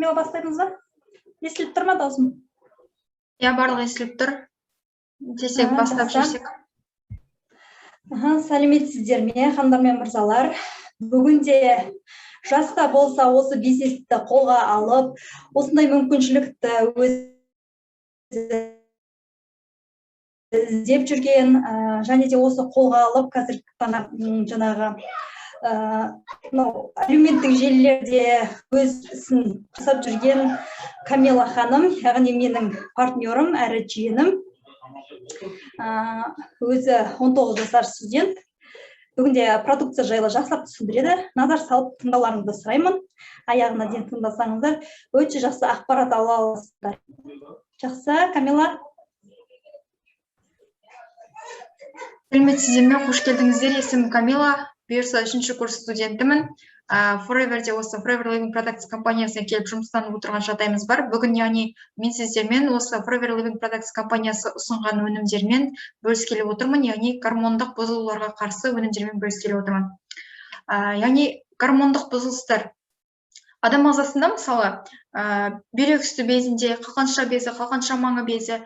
Камила, бастаймыз ба? Естіліп тұр ма даусым? Барлығы естіліп тұр. Десек, бастап жүрсек. Сәлеметсіздер ме, ханымдар мен мырзалар. Бүгінде жаста болса осы бизнесті қолға алып, осындай мүмкіншілікті іздеп жүрген, және де осы қолға алып, қазір жаңағы әлеуметтік желілерде өз ісін жасап жүрген Камила ханым, яғни менің партнерім әрі жиенім. Өзі 19 жасар студент. Бүгінде продукция жайлы жақсылап түсіндіреді. Назар салып тыңдауларыңызды сұраймын. Аяғына дейін тыңдасаңыздар, өте жақсы ақпарат ала аласыздар. Жақсы, Камила. Сәлеметсіздер ме, қош келдіңіздер. Есімім Камила. Бұйырса 3-ші курс студентімін. Forever'де осы Forever Living Products компаниясына келіп жұмыстанып отырған жағдайымыз бар. Бүгін яғни мен сіздермен осы Forever Living Products компаниясы ұсынған өнімдермен бөліскелі отырмын, яғни гормондық бұзылуларға қарсы өнімдермен бөліскелі отырмын. Яғни гормондық бұзылыстар адам ағзасында, мысалы, бүйрек үсті безінде, қалқанша безі, қалқанша маңы безі,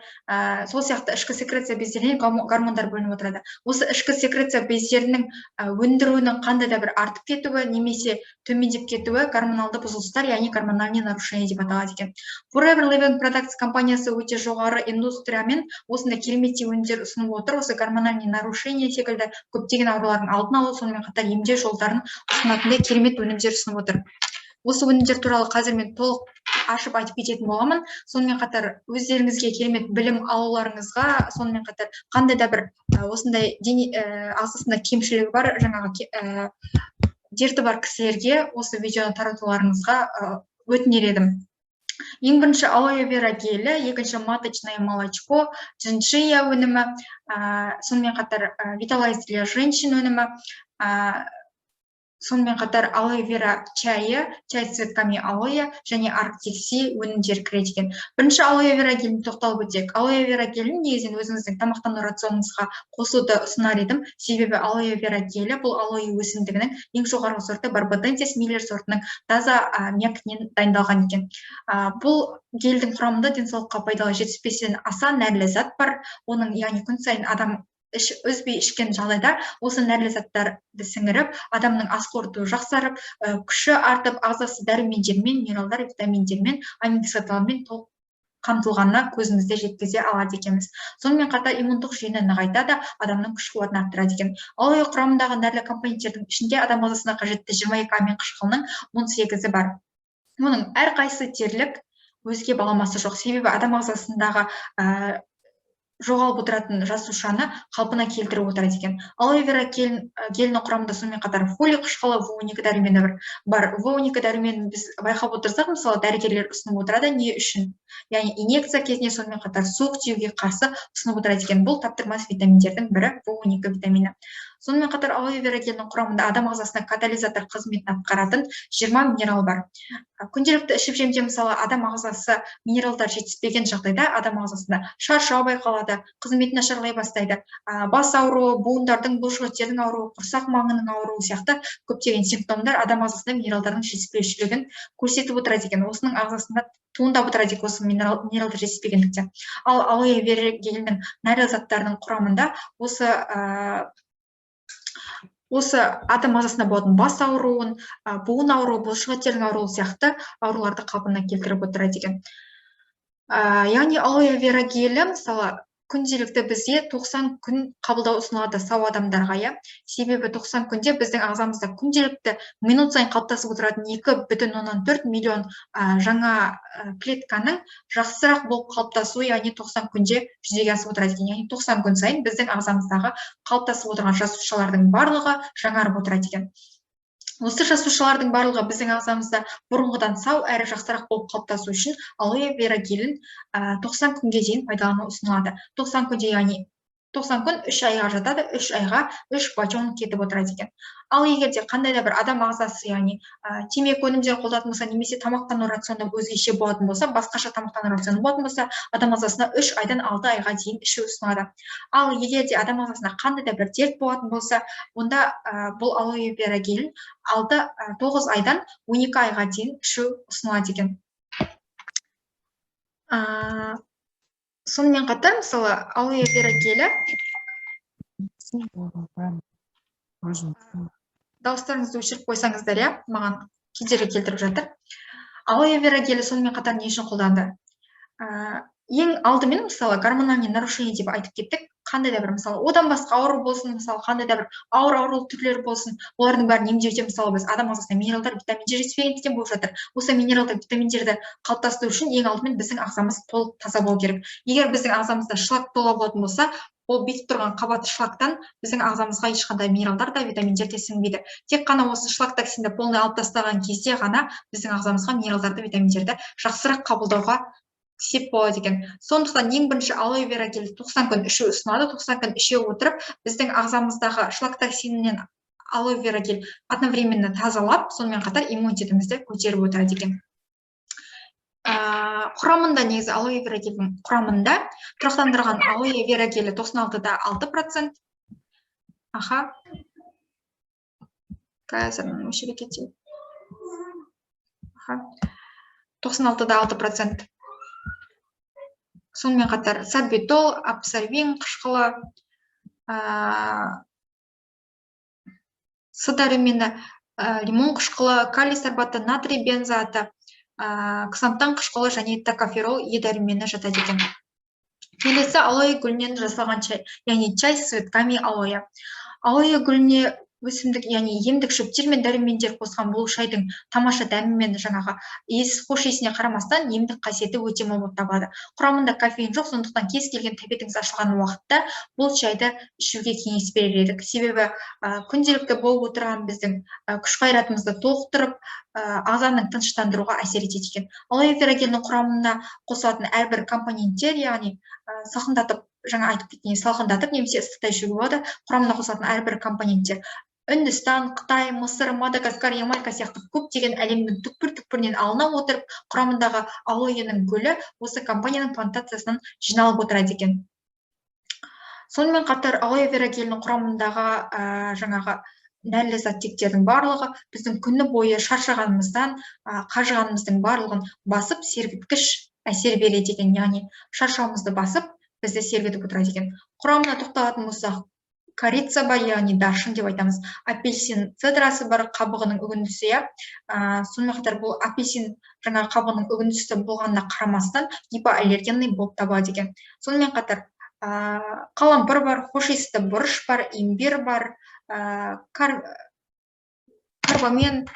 сол сияқты ішкі секреция бездерінен гормондар бөлініп отырады. Осы ішкі секреция бездерінің өндіруінің қандай да бір артып кетуі немесе төмендеп кетуі гормоналды бұзылыстар, яғни гормональное нарушение деп аталады екен. Forever Living Products компаниясы өте жоғары индустриямен осындай керемет өнімдер ұсынып отыр. Осы гормональное нарушение секілді көптеген аурулардың алдын алу, сонымен қатар емдеу жолдарын ұсынатындай керемет өнімдер ұсынып отыр. Осы өнімдер туралы қазір мен толық ашып айтып кететін боламын. Сонымен қатар өздеріңізге керемет білім алуларыңызға, сонымен қатар қандай да бір осындай ағзасында кемшілігі бар, жаңағы дерті бар кісілерге осы видеоны таратуларыңызға өтінер едім. Ең бірінші алоэ вера гелі, екінші маточное молочко, джинджия өнімі, сонымен қатар Vitalize для женщин өнімі, сонымен қатар алоэ вера чайы, чай с цветками алоэ және арктикси өнімдері кіреді екен. Бірінші алоэ вера гелін тоқталып өтсек. Алоэ вера гелін негізінен өзіңіздің тамақтану рационыңызға қосуды ұсынар едім. Себебі алоэ вера гелі бұл алоэ өсімдігінің ең жоғарғы сорты Barbadensis Miller сортының таза мекінен дайындалған екен. Бұл гельдің құрамында денсаулыққа пайдалы 75-ден аса нәрлі зат бар. Оның, яғни күн сайын адам үзбей ішкен жағдайда осы нәрлі заттарды сіңіріп, адамның ас қорытуы жақсарып, күші артып, ағзасы дәрумендермен, минералдар, витаминдермен, аминокислоталармен толық қамтылғанына көзімізді жеткізе алады екенбіз. Сонымен қатар иммундық жүйені нығайтады, адамның күш қуатын арттырады екен. Алоэ құрамындағы нәрлі компоненттердің ішінде адам ағзасына қажетті 22 амин қышқылының 18-і бар. Оның әрқайсысы дерлік, өзге баламасы жоқ. Себебі адам ағзасындағы жоғалып отыратын жасушаны қалпына келтіріп отырады екен. Алоэ вера гелінің құрамында сонымен қатар фолий қышқылы В12 дәрумені бар. В12 дәруменін біз байқап отырсақ, мысалы, дәрігерлер ұсынып отырады, не үшін? Яғни инъекция кезінде сонымен қатар суық тиюге қарсы ұсынып отырады екен. Бұл таптырмас витаминдердің бірі В12 витамині. Сонымен қатар алоэ вера гелінің құрамында адам ағзасына катализатор қызметін атқаратын 20 минерал бар. Күнделікті ішіп жемде, мысалы, адам ағзасы минералдар жетіспеген жағдайда адам ағзасында шаршау байқалады, қызметін нашарлай бастайды. Бас ауруы, буындардың, бұлшықеттердің ауруы, құрсақ маңының ауруы сияқты көптеген симптомдар адам ағзасында минералдардың жетіспеушілігін көрсетіп отырады екен. Осының ағзасында туындап отырады екен осы минералдар жетіспегендіктен. Ал алоэ вера гелінің нәрлі заттарының құрамында осы адам ағзасында болатын бас ауруын, буын ауруы, бұлшықеттердің ауруы сияқты ауруларды қалпына келтіріп отырады екен. Яғни алоэ вера гелі, мысалы, күнделікті бізге 90 күн қабылдау ұсынылады сау адамдарға. Себебі 90 күнде біздің ағзамызда күнделікті минут сайын қалыптасып отыратын 2,4 миллион жаңа клетканың жақсырақ болып қалыптасуы, яғни 90 күнде жүзеге асып отырады екен. Яғни 90 күн сайын біздің ағзамыздағы қалыптасып отырған жасушалардың барлығы жаңарып отырады екен. Осы жасушалардың барлығы біздің ағзамызда бұрынғыдан сау әрі жақсырақ болып қалыптасу үшін алоэ вера гелін 90 күнге дейін пайдалану ұсынылады. 90 күнде, яғни 90 күн 3 айға жатады, 3 айға 3 бачон кетіп отырады екен. Ал егерде қандай да бір адам ағзасы, яғни темекі өнімдер қолданатын болса, немесе тамақтану рационы өзгеше болатын болса, басқаша тамақтану рационы болатын болса, адам ағзасына 3 айдан 6 айға дейін ішу ұсынылады. Ал егерде адам ағзасына қандай да бір дерт болатын болса, онда бұл алоэ вера гелін 9 айдан 12 айға дейін ішу ұсынылады екен. Сонымен қатар мысалы алоэ вера гелі дауыстарыңызды өшіріп қойсаңыздар, иә, маған кедергі келтіріп жатыр. Алоэ вера гелі сонымен қатар не үшін қолданды? Ең алдымен мысалы гормональный нарушение деп айтып кеттік. Қандай да бір мысалы одан басқа ауру болсын, мысалы қандай да бір ауыр ауру түрлері болсын, олардың бәрін емдеуде мысалы біз адам ағзасына минералдар, витаминдер жетіспегендіктен болып жатыр. Осы минералдар, витаминдерді қалыптастыру үшін ең алдымен біздің ағзамыз толық таза болу керек. Егер біздің ағзамызда шлак тола болатын болса, ол бетіп тұрған қабат шлактан біздің ағзамызға ешқандай минералдар да, витаминдер де сіңбейді. Тек қана осы шлак токсинді полный алып тастаған кезде ғана біздің ағзамызға минералдарды, витаминдерді жақсырақ қабылдауға сеп болады екен. Сондықтан ең бірінші алоэ вера гелі 90 күн ішу ұсынады. 90 күн іше отырып, біздің ағзамыздағы шлак токсинінен алоэ вера гель одновременно тазалап, сонымен қатар иммунитетімізді көтеріп отырады екен. Құрамында негізі алоэ вера гельдің құрамында тұрақтандырған алоэ вера гелі 96-да 6%. Қазір өшіре кетейін. 96-да 6%. Сонымен қатар сорбитол, абсорбин қышқылы, С дәрумені, лимон қышқылы, калий сорбаты, натрий бензоаты, ксантан қышқылы және токоферол Е дәрумені жатады екен. Келесі алоэ гүлінен жасалған чай, яғни чай с цветками алоэ. Алоэ гүліне өсімдік, яғни емдік шөптер мен дәрумендер қосқан бұл шайдың тамаша дәмі мен жаңағы хош иісіне қарамастан емдік қасиеті өте мол болып табылады. Құрамында кофеин жоқ, сондықтан кез келген тәбетіңіз ашылған уақытта бұл шайды ішуге кеңес берер едік. Себебі күнделікті болып отырған біздің күш қайратымызды толықтырып, ағзаны тыныштандыруға әсер етеді екен. Алоэ вера гелінің құрамына қосылатын әрбір компоненттер, яғни салқындатып, жаңа айтып кеткен салқындатып немесе ыстықта ішуге болады. Құрамына қосылатын әрбір компоненттер Үндістан, Қытай, Мысыр, Мадагаскар, Ямайка сияқты көптеген әлемнің түкпір-түкпірінен алына отырып, құрамындағы алоэның гүлі осы компанияның плантациясынан жиналып отырады екен. Сонымен қатар алоэ вера гелінің құрамындағы жаңағы нәрлі заттектердің барлығы біздің күні бойы шаршағанымыздан, қажығанымыздың барлығын басып, сергіткіш әсер береді екен. Яғни шаршауымызды басып, бізді сергітіп отырады екен. Құрамына тоқталатын болсақ, корица бар, яғни даршын деп айтамыз. Апельсин цедрасы бар, қабығының үгіндісі. Сонымен қатар бұл апельсин жаңағы қабығының үгіндісі болғанына қарамастан гипоаллергенный болып табылады екен. Сонымен қатар қалампыр бар, хош иісті бұрыш бар, имбир бар, карбамен,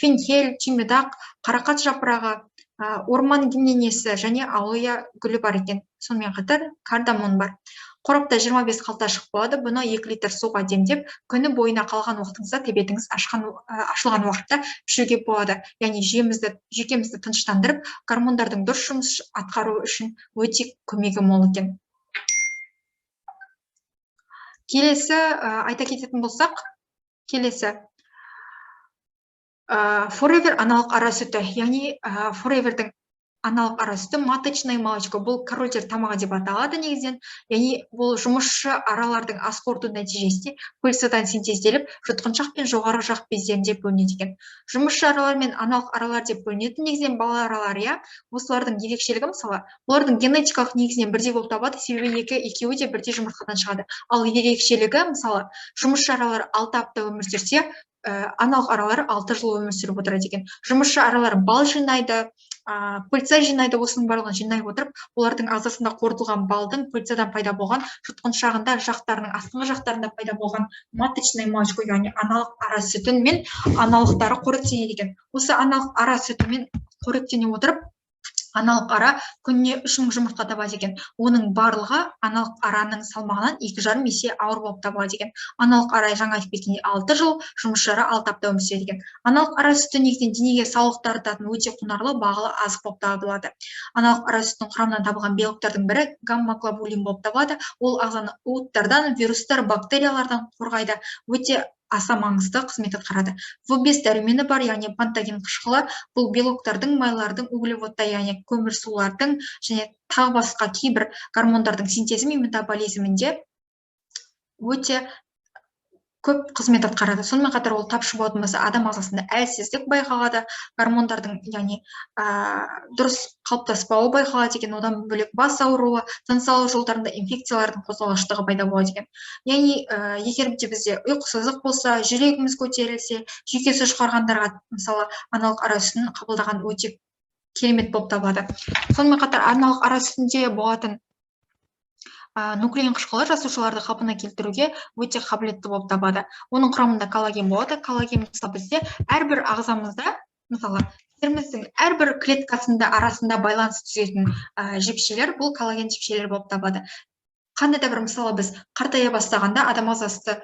фенхель, түймедақ, қарақат жапырағы, орман гимненесі және алоэ гүлі бар екен. Сонымен қатар кардамон бар. Қорапта 25 қалташық болады. Бұны 2 литр суға демдеп, күні бойына қалған уақытыңызда тәбетіңіз ашылған уақытта ішуге болады. Яғни жүйкемізді тыныштандырып, гормондардың дұрыс жұмыс атқару үшін өте көмегі мол екен. Келесі айта кететін болсақ, Forever аналық ара сүті, яғни Foreverдің аналық ара сүті маточное молочко, бұл корольдер тамағы деп аталады негізінен. Яғни бұл жұмысшы аралардың ас қорыту нәтижесінде пыльцадан синтезделіп, жұтқыншақ пен жоғары жақ бездерінде бөлінеді екен. Жұмысшы аралар мен аналық аралар деп бөлінеді негізінен бала аралар. Осылардың ерекшелігі мысалы, олардың генетикалық негізінен бірдей болып табылады, себебі екеуі де бірдей жұмыртқадан шығады. Ал ерекшелігі мысалы, жұмысшы аралар 6 апта өмір сүрсе, аналық аралар 6 жыл өмір сүріп отырады екен. Жұмысшы аралар бал жинайды, пыльца жинайды, осының барлығын жинай отырып, олардың ағзасында қорытылған балдың пыльцадан пайда болған жұтқыншағында жақтарының астыңғы жақтарында пайда болған маточное молочко, яғни аналық ара сүтін мен аналықтары қоректенеді екен. Осы аналық ара сүтімен қоректене отырып, аналық ара күніне 3000 жұмыртқа табады екен. Оның барлығы аналық араның салмағынан 2,5 есе ауыр болып табылады екен. Аналық ара жаңа айтып кеткендей 6 жыл, жұмысшылары 6 апта өмір сүреді екен. Аналық ара сүті негізінен денеге саулық дарытатын өте құнарлы, бағалы азық болып табылады. Аналық ара сүтінің құрамынан табылған белоктардың бірі гамма-глобулин болып табылады. Ол ағзаны уыттардан, вирустар, бактериялардан қорғайды. Өте аса маңызды қызмет атқарады. В5 дәрумені бар, яғни пантоген қышқылы, бұл белоктардың, майлардың, углеводта, яғни көмірсулардың және тағы басқа кейбір гормондардың синтезі мен метаболизмінде өте көп қызмет атқарады. Сонымен қатар ол тапшы болмаса адам ағзасында әлсіздік байқалады, гормондардың яғни дұрыс қалыптаспауы байқалады деген, одан бөлек бас ауруы, тыныс алу жолдарында инфекциялардың қозғалғыштығы пайда болады деген. Яғни егер де бізде ұйқысыздық болса, жүрегіміз көтерілсе, жүйкесі жұқарғандарға мысалы аналық ара сүтін қабылдаған өте керемет болып табылады. Сонымен қатар аналық ара сүтінде болатын нуклеин қышқылы жасушаларды қалпына келтіруге өте қабілетті болып табады. Оның құрамында коллаген болады. Коллаген бізде әрбір ағзамызда, мысалы теріміздің әрбір клеткасында арасында байланыс түзетін жіпшелер бұл коллаген жіпшелер болып табады. Қандай да бір мысалы біз қартая бастағанда, адам ағзасы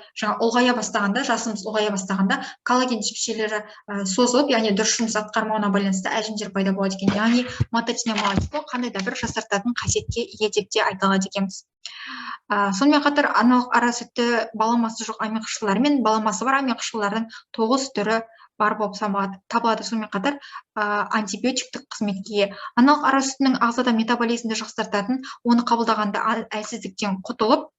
ұлғая бастағанда, жасымыз ұлғая бастағанда коллаген жіпшелері созылып, яғни дұрыс жұмыс атқармауына байланысты әжімдер пайда болады екен. Яғни маточное молочко қандай да бір жасартатын қасиетке ие деп те айта алады екенбіз. Сонымен қатар аналық ара сүті баламасы жоқ амин қышқылдары мен баламасы бар амин қышқылдардың 9 түрі бар болып табылады. Сонымен қатар антибиотиктік қызметке, аналық ара сүтінің ағзада метаболизмді жақсартатын, оны қабылдағанда әлсіздіктен құтылып,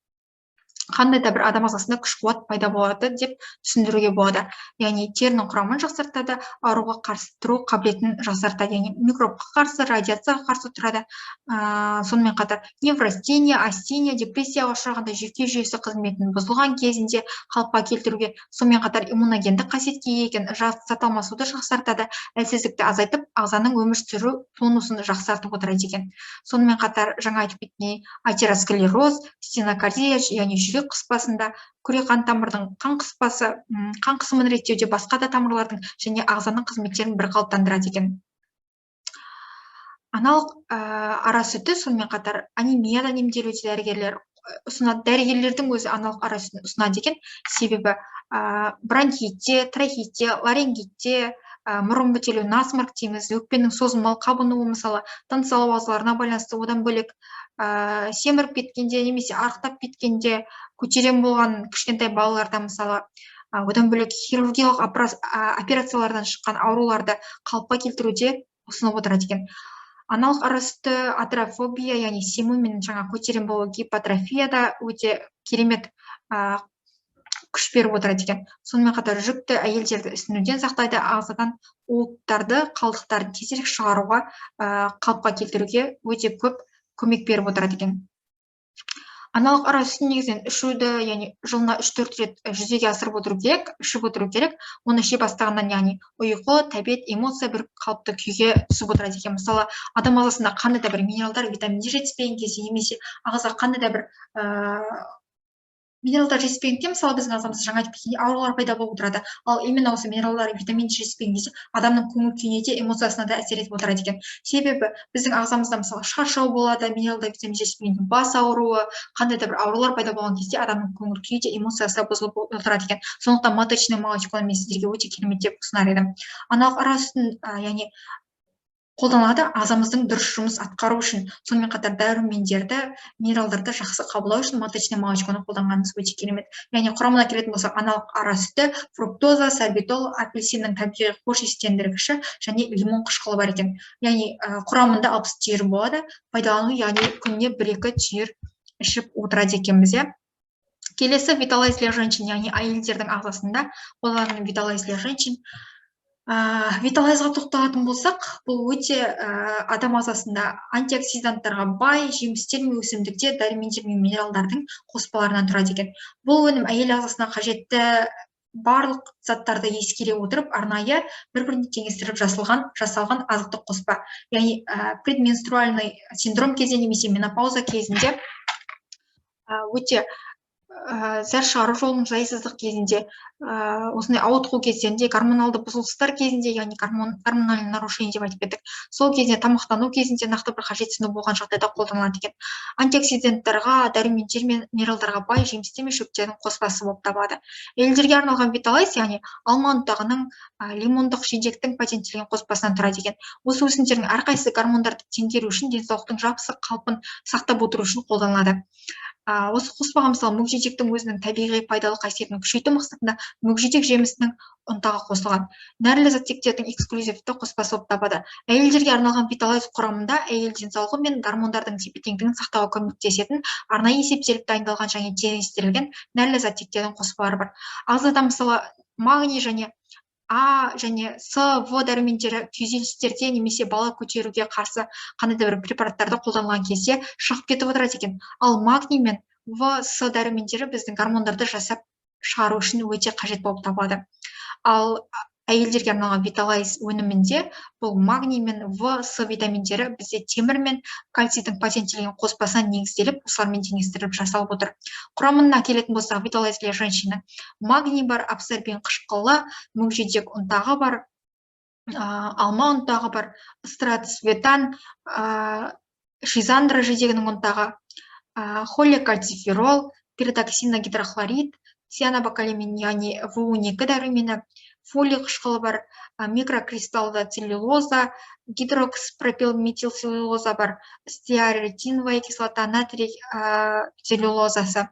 қандай да бір адам ағзасында күш қуат пайда болады деп түсіндіруге болады. Яғни терінің құрамын жақсартады, ауруға қарсы тұру қабілетін жақсартады, яғни микробқа қарсы, радиацияға қарсы тұрады. Сонымен қатар неврастения, астения, депрессияға ұшырағанда жүйке жүйесі қызметін бұзылған кезінде қалыпқа келтіруге, сонымен қатар иммуногендік қасиетке ие екен, зат алмасуды жақсартады, әлсіздікті азайтып, ағзаның өмір сүру тонусын жақсартып отырады екен. Сонымен қатар жаңа айтып кеткен атеросклероз, стенокардия, яғни жүрек қыспасында, күре қан тамырдың қан қыспасы, қан қысымын реттеуде, басқа да тамырлардың және ағзаның қызметтерін бір қалыптандырады екен. Аналық ара сүті, сонымен қатар анемиядан емделуде дәрігерлер ұсынады. Дәрігерлердің өзі аналық ара сүтін ұсынады екен, себебі бронхитте, трахеитте, ларингитте, мұрын бітелу, насморк дейміз, өкпенің созылмалы қабынуы, мысалы тыныс алу ағзаларына байланысты, одан бөлек семіріп кеткенде немесе арықтап кеткенде, көтерем болған кішкентай балаларда, мысалы одан бөлек хирургиялық операциялардан шыққан ауруларды қалыпқа келтіруде ұсынып отырады екен. Аналық ара сүті атрофобия, яғни сему мен жаңа көтерем болу гипотрофияда өте керемет күш беріп отырады екен. Сонымен қатар жүкті әйелдерді ісінуден сақтайды, ағзадан уыттарды, қалдықтарды тезірек шығаруға, қалыпқа келтіруге өте көп көмек беріп отырады екен. Аналық ара сүтін негізінен ішуді, яғни жылына 3-4 рет жүзеге асырып отыру керек, ішіп отыру керек. Оны іше бастағаннан, яғни ұйқы, тәбет, эмоция бір қалыпты күйге түсіп отырады екен. Мысалы, адам ағзасында қандай да бір минералдар, витаминдер жетіспеген кезде, немесе ағза қандай да бір минералдар жетіспегенде, мысалы біздің ағзамызда жаңа айтып кеткендей аурулар пайда болып отырады. Ал именно осы минералдар, витаминдер жетіспеген кезде адамның көңіл күйіне де, эмоциясына да әсер етіп отырады екен. Себебі біздің ағзамызда мысалы шаршау болады, минералдар, витамин жетіспегенде бас ауруы, қандай да бір аурулар пайда болған кезде адамның көңіл күйі де, эмоциясы бұзылып отырады екен. Сондықтан маточное молочконы мен сіздерге өте керемет деп ұсынар едім. Аналық ара сүтін, яғни қолданады ағзамыздың дұрыс жұмыс атқару үшін. Сонымен қатар дәрумендерді, минералдарды жақсы қабылдау үшін маточное молочконы қолданғанымыз өте керемет. Яғни құрамына келетін болса, аналық ара сүті, фруктоза, сорбитол, апельсиннің табиғи хош иістендіргіші және лимон қышқылы бар екен. Яғни құрамында 60 түйір болады. Пайдалану, яғни күніне 1-2 түйір ішіп отырады екенбіз. Келесі Виталайз для женщин, яғни әйелдердің ағзасында қолданатын Виталайз для женщин. Виталайзға тоқталатын болсақ, бұл өте адам ағзасында антиоксиданттарға бай, жемістер мен өсімдіктер, дәрумендер мен минералдардың қоспаларынан тұрады екен. Бұл өнім әйел ағзасына қажетті барлық заттарды ескере отырып, арнайы бір-біріне теңестіріп жасалған азықтық қоспа. Яғни предменструальный синдром кезінде немесе менопауза кезінде өте зәр шығару жолының жайсыздық кезінде, осындай ауытқу кездерінде, гормоналды бұзылыстар кезінде, яғни гормональный нарушение деп айтып кеттік, сол кезінде тамақтану кезінде нақты бір қажетсіну болған жағдайда қолданылады екен. Антиоксиданттарға, дәрумендер мен минералдарға бай жемістер мен шөптердің қоспасы болып табылады. Әйелдерге арналған Виталайз, яғни алма ұнтағының, лимондық жидектің патенттелген қоспасынан тұрады екен. Осы өсімдіктердің әрқайсысы гормондарды теңгеру үшін, денсаулықтың жақсы қалпын сақтап отыру үшін қолданылады. Осы қоспаға мысалы мүгедектіктің өзінің табиғи пайдалы қасиетін күшейту мақсатында мүгедек жемісінің ұнтағы қосылған. Нәрлі заттектердің эксклюзивті қоспасы болып табылады. Әйелдерге арналған Виталайз құрамында әйел денсаулығы мен гормондардың тепе-теңдігін сақтауға көмектесетін арнайы есептеліп дайындалған және теңестірілген нәрлі заттектердің қоспалары бар. Ағзада мысалы магний және А және С, В дәрумендері күйзелістерде немесе бала көтеруге қарсы қандай да бір препараттарды қолданылған кезде шығып кетіп отырады екен. Ал магний мен В, С дәрумендері біздің гормондарды жасап шығару үшін өте қажет болып табылады. Ал әйелдерге арналған Виталайз өнімінде бұл магний мен В, С витаминдері бізде темір мен кальцийдің патенттелген қоспасына негізделіп, осылармен теңестіріліп жасалып отыр. Құрамына келетін болсақ, Виталайз для женщины магний бар, абсорбин қышқылы, мүгедек ұнтағы бар, алма ұнтағы бар, стратосветан, шизандра жидегінің ұнтағы, холикальциферол, пиротоксиногидрохлорид, цианобакалимин, яғни В12 дәрумені, фолий қышқылы бар, микрокристалды целлюлоза, гидрокспропилметилцеллюлоза бар, стеаретиновая кислота, натрий целлюлозасы,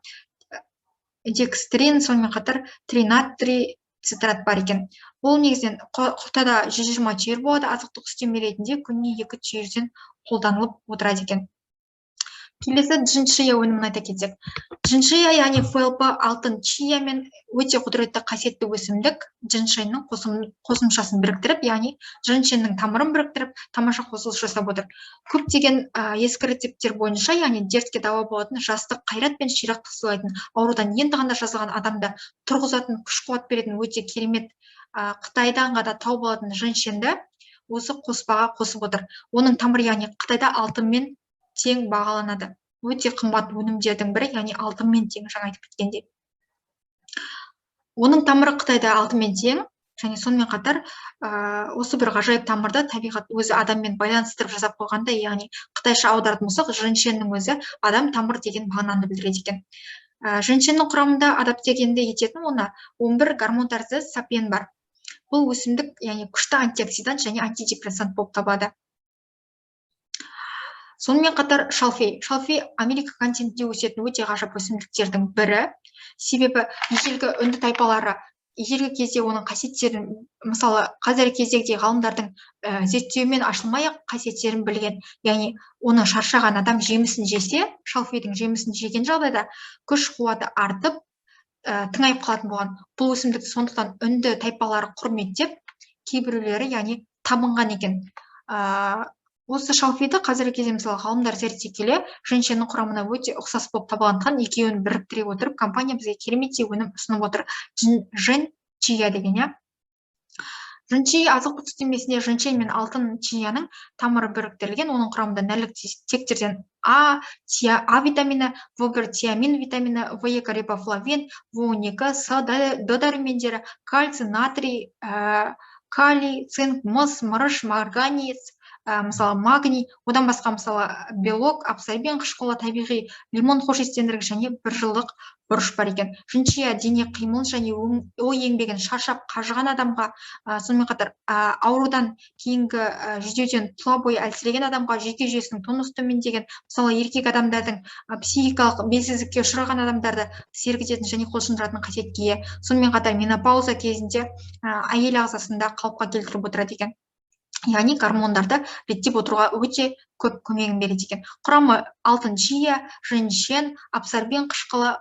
декстрин, сонымен қатар тринатрий цитрат бар екен. Бұл негізінен құтада 120 түйір болады, азықтық үстеме ретінде күніне 2 түйірден қолданылып отырады екен. Келесі джиншия өнімін айта кетсек. Джиншия, яғни ФЛП алтын чия мен өте құдіретті қасиетті өсімдік джиншеннің қосымшасын біріктіріп, яғни джиншеннің тамырын біріктіріп, тамаша қосылыс жасап отыр. Көптеген ескі рецепттер бойынша, яғни дертке дауа болатын, жастық, қайрат пен ширақтық сыйлайтын, аурудан енді ғана жазылған адамды тұрғызатын, күш-қуат беретін өте керемет Қытайдан ғана тауып алатын джиншенді осы қоспаға қосып отыр. Оның тамыры, яғни Қытайда алтынмен тең бағаланады. Өте қымбат өнімдердің бірі, яғни алтынмен тең, жаңа айтып кеткендей. Оның тамыры Қытайда алтынмен тең, және сонымен қатар осы бір ғажайып тамырды табиғат өзі адаммен байланыстырып жасап қойғанда, яғни қытайша аударатын болсақ, женьшеннің өзі адам тамыр деген мағынаны білдіреді екен. Женьшеннің құрамында адаптегенді ететін оны 11 гормон тәрізді сапен бар. Бұл өсімдік, яғни күшті антиоксидант және антидепрессант болып табылады. Сонымен қатар шалфей. Шалфей Америка континентінде өсетін өте ғажап өсімдіктердің бірі. Себебі ежелгі үнді тайпалары ежелгі кезде оның қасиеттерін, мысалы қазіргі кездегі ғалымдардың зерттеумен ашылмай-ақ қасиеттерін білген. Яғни оны шаршаған адам жемісін жесе, шалфейдің жемісін жеген жағдайда күш қуаты артып, тыңайып қалатын болған. Бұл өсімдікті сондықтан үнді тайпалары құрметтеп, кейбіреулері яғни табынған екен. Осы шалфейді қазіргі кезде мысалы ғалымдар зерттей келе, женьшеннің құрамына өте ұқсас болып табылғандықтан екеуін біріктіре отырып, компания бізге кереметтей өнім ұсынып отыр. Женьшия деген, иә. Женьшия азық үстемесінде женьшень мен алтын чияның тамыры біріктірілген, оның құрамында нәрлік тектерден А витамині, В1 тиамин витамині, В2 рибофлавин, В12 С дәрумендері, кальций, натрий, калий, цинк, мыс, мырыш, марганец, мысалы магний, одан басқа мысалы белок, абсорбин қышқылы, табиғи лимон хош-иістендіргіш және 1 жылдық бұрыш бар екен. Женьшия дене қимылын және ой еңбегін шаршап қажыған адамға, сонымен қатар аурудан кейінгі жүдеуден тұла бойы әлсіреген адамға, жүйке жүйесінің тонус төмендеген, мысалы еркек адамдардың психикалық белсіздікке ұшыраған адамдарды сергітетін және құлшындыратын қасиетке ие. Сонымен қатар менопауза кезінде әйел ағзасында қалыпқа келтіріп отырады екен. Яғни гормондарды реттеп отыруға өте көп көмегін береді екен. Құрамы алтын чия, женьшен, абсорбин қышқылы,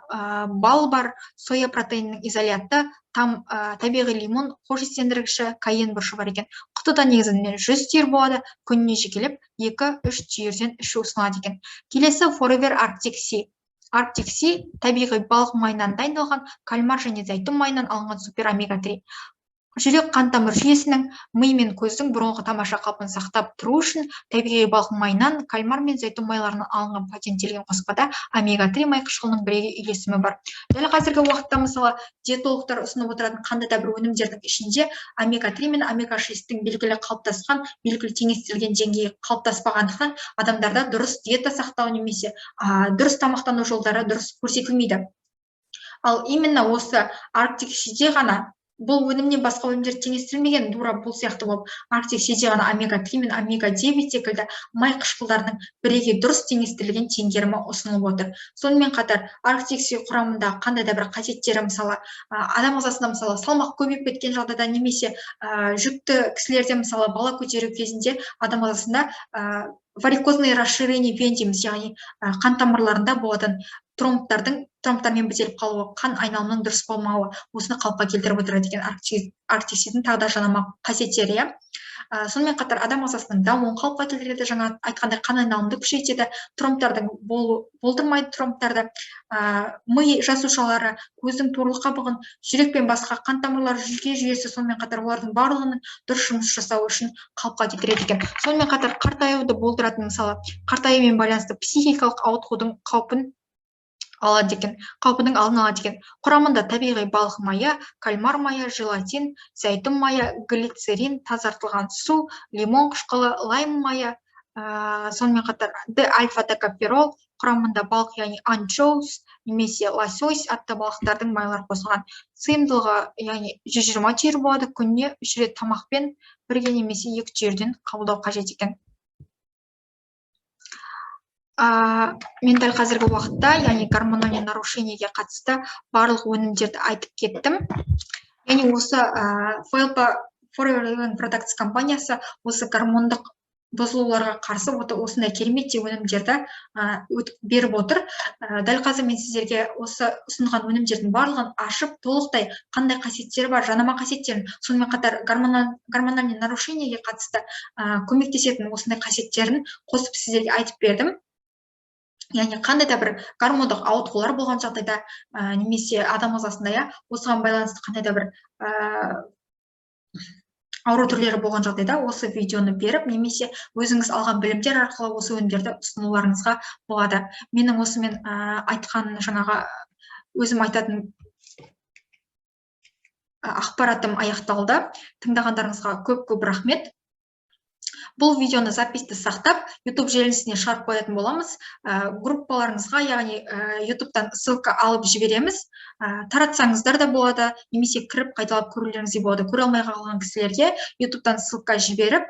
бал бар, соя протеинінің изоляты, табиғи лимон хош-иістендіргіші, каен бұрышы бар екен. Құтыда негізінен 100 түйір болады, күніне жекелеп 2-3 түйірден іші ұсынылады екен. Келесі Forever Arctic Sea. Arctic Sea табиғи балық майынан дайындалған, кальмар және зәйтүн майынан алынған супер омега 3. Жүрек қан тамыр жүйесінің, ми мен көздің бұрынғы тамаша қалпын сақтап тұру үшін табиғи балық майынан, кальмар мен зәйтүн майларынан алынған патенттелген қоспада омега 3 май қышқылының бірегей үйлесімі бар. Дәл қазіргі уақытта мысалы диетологтар ұсынып отыратын қандай да бір өнімдердің ішінде омега 3 мен омега 6-тің белгілі қалыптасқан, белгілі теңестірілген деңгейі қалыптаспағандықтан адамдарда дұрыс диета сақтау немесе дұрыс тамақтану жолдары дұрыс көрсетілмейді. Ал именно осы Arctic Sea'де ғана бұл өнімнен басқа өнімдер теңестірілмеген, тура бұл сияқты болып Arctic Sea'де ғана омега-3 мен омега-9 секілді май қышқылдарының бірегей дұрыс теңестірілген теңгерімі ұсынылып отыр. Сонымен қатар Arctic Sea құрамында қандай да бір қасиеттері, мысалы адам ағзасында мысалы салмақ көбейіп кеткен жағдайда немесе жүкті кісілерде мысалы бала көтеру кезінде адам ағзасында варикозное расширение вен дейміз, яғни қан тамырларында болатын тромбтармен бітеліп қалуы, қан айналымының дұрыс болмауы осыны қалыпқа келтіріп отырады екен Arctic Sea'дің тағы да жанама қасиеттері. Сонымен қатар адам ағзасының дамуын қалыпқа келтіреді, жаңа айтқандай қан айналымды күшейтеді, тромбтардың болдырмайды тромбтарды, ми жасушалары, көздің торлық қабығын, жүрек пен басқа қан тамырлары, жүйке жүйесі, сонымен қатар олардың барлығының дұрыс жұмыс жасауы үшін қалыпқа келтіреді екен. Сонымен қатар қартаюды болдыратын, мысалы қартаюмен байланысты психикалық ауытқудың қаупінің алдын алады екен. Құрамында табиғи балық майы, кальмар майы, желатин, зәйтүн майы, глицерин, тазартылған су, лимон қышқылы, лайм майы, сонымен қатар альфа-токоферол, құрамында балық, яғни анчоус немесе лосось атты балықтардың майлар қосылған. Сыйымдылығы яғни 120 түйір болады, күніне 3 рет тамақпен бірге немесе 2 түйірден қабылдау қажет екен. Мен дәл қазіргі уақытта, яғни гормональный нарушениеге қатысты барлық өнімдерді айтып кеттім. Яғни осы Forever Living Products компаниясы осы гормондық бұзылуларға қарсы осындай керемет өнімдерді беріп отыр. Дәл қазір мен сіздерге осы ұсынған өнімдердің барлығын ашып, толықтай қандай қасиеттері бар, жанама қасиеттерін, сонымен қатар гормональный нарушениеге қатысты көмектесетін осындай қасиеттерін қосып сіздерге айтып бердім. Яғни қандай да бір гормондық ауытқулар болған жағдайда, немесе адам ағзасында осыған байланысты қандай да бір ауру түрлері болған жағдайда осы видеоны беріп, немесе өзіңіз алған білімдер арқылы осы өнімдерді ұсынуларыңызға болады. Менің осымен айтқан жаңағы өзім айтатын ақпаратым аяқталды. Тыңдағандарыңызға көп рахмет. Бұл видеоны записьті сақтап, YouTube желісіне шығарып қоятын боламыз. Группаларыңызға, яғни YouTube-тан ссылка алып жібереміз. Таратсаңыздар да болады, немесе кіріп қайталап көрулеріңізге болады. Көре алмай қалған кісілерге YouTube-тан ссылка жіберіп,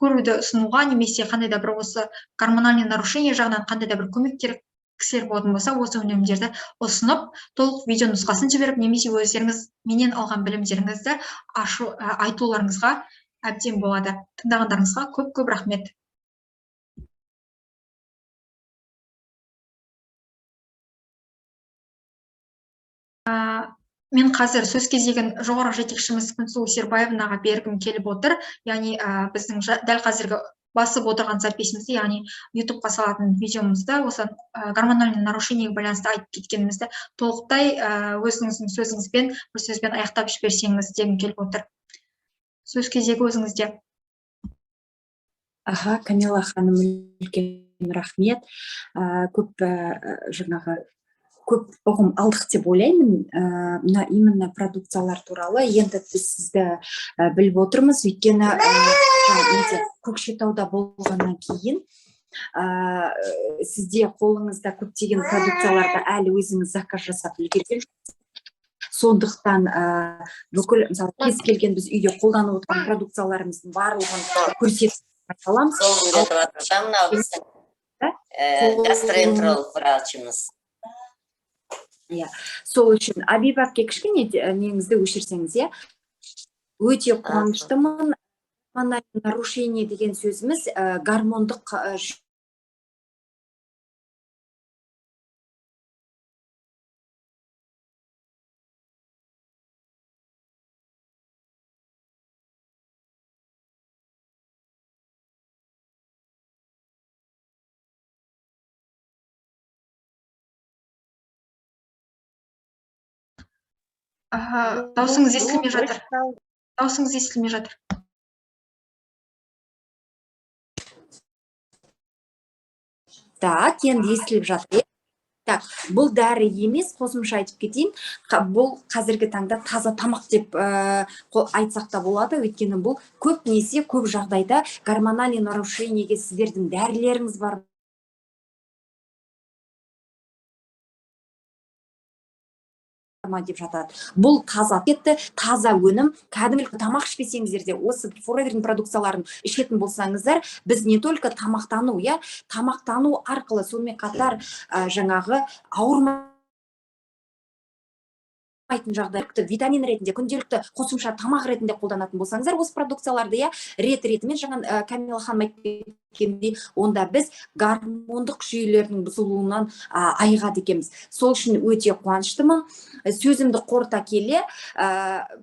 көруді ұсынуға, немесе қандай да бір осы гормональный нарушение жағынан қандай да бір көмек керек кісілер болатын болса, осы өнімдерді ұсынып, толық видео нұсқасын жіберіп, немесе өздеріңіз менен алған білімдеріңізді айтуларыңызға әбден болады. Тыңдағандарыңызға көп рахмет. Мен қазір сөз кезегін жоғары жетекшіміз Күнсұлу Сербаевнаға бергім келіп отыр. Яғни біздің дәл қазіргі басып отырған записімізді, яғни YouTube-ға салатын видеомызды, осы гормональный нарушениеге байланысты айтып кеткенімізді толықтай өзіңіздің сөзіңізбен, бір сөзбен аяқтап жіберсеңіз дегім келіп отыр. Сөз кезегі өзіңізде. Камила ханым, үлкен рахмет. Көп ұғым алдық деп ойлаймын. Именно продукциялар туралы енді біз сізді біліп отырмыз. Өйткені Көкшетауда болғаннан кейін сізде қолыңызда көптеген продукцияларды әлі өзіңіз заказ жасап үлгерген. Сондықтан бүкіл мысалы кез келген біз үйде қолданып отырған продукцияларымыздың барлығын көрсетіп аламыз. Гастроэнтеролог врачымыз. Сол үшін Абиба әпке кішкене неңізді өшірсеңіз, өте қуаныштымын. Нарушение деген сөзіміз гормондық Даусыңыз естілмей жатыр. Даусыңыз естілмей жатыр. Так, енді естіліп жатыр. Так, бұл дәрі емес, қосымша айтып кетейін. Бұл қазіргі таңда таза тамақ деп айтсақ та болады. Өйткені бұл көп жағдайда гормональный нарушениеге сіздердің дәрілеріңіз бар. деп жатады. Бұл таза етті, таза өнім. Кәдімгі тамақ ішпесеңіздер де осы форевердің продукцияларын ішетін болсаңыздар, біз не только тамақтану, тамақтану арқылы сонымен қатар жаңағы ауырмайтын жағдайда витамин ретінде, күнделікті қосымша тамақ ретінде қолданатын болсаңыздар, осы продукцияларды ретімен жаңа Камила ханым айтып кеткендей, онда біз гормондық жүйелердің бұзылуынан айығады екенбіз. Сол үшін өте қуаныштымын. Сөзімді қорыта келе,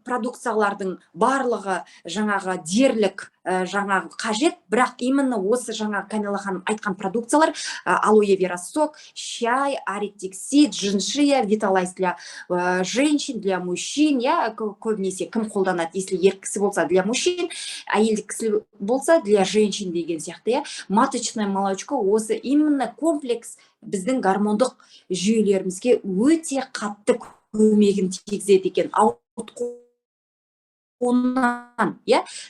продукциялардың барлығы жаңағы дерлік жаңағы қажет, бірақ именно осы жаңа Камила ханым айтқан продукциялар алоэ вера сок, чай, аритиксид, джиншия, виталайз для женщин, для мужчин, көбінесе кім қолданады, если ер кісі болса для мужчин, әйел кісі болса для женщин деген сияқты, маточное молочко осы именно комплекс біздің гормондық жүйелерімізге өте қатты көмегін тигізеді екен.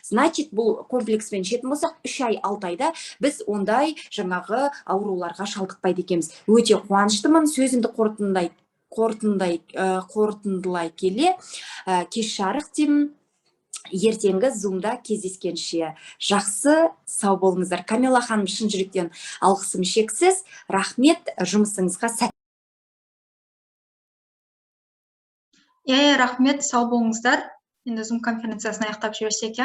Значит, бұл комплекспен ішетін болсақ, 3 ай 6 айда біз ондай жаңағы ауруларға шалдықпайды екенбіз. Өте қуаныштымын. Сөзімді қорытындылай келе, кеш жарық деймін. Ертеңгі зумда кездескенше жақсы, сау болыңыздар. Камила ханым, шын жүректен алғысым шексіз. Рахмет, жұмысыңызға сәт. Рахмет, сау болыңыздар. Енді Zoom конференциясын аяқтап жіберсек,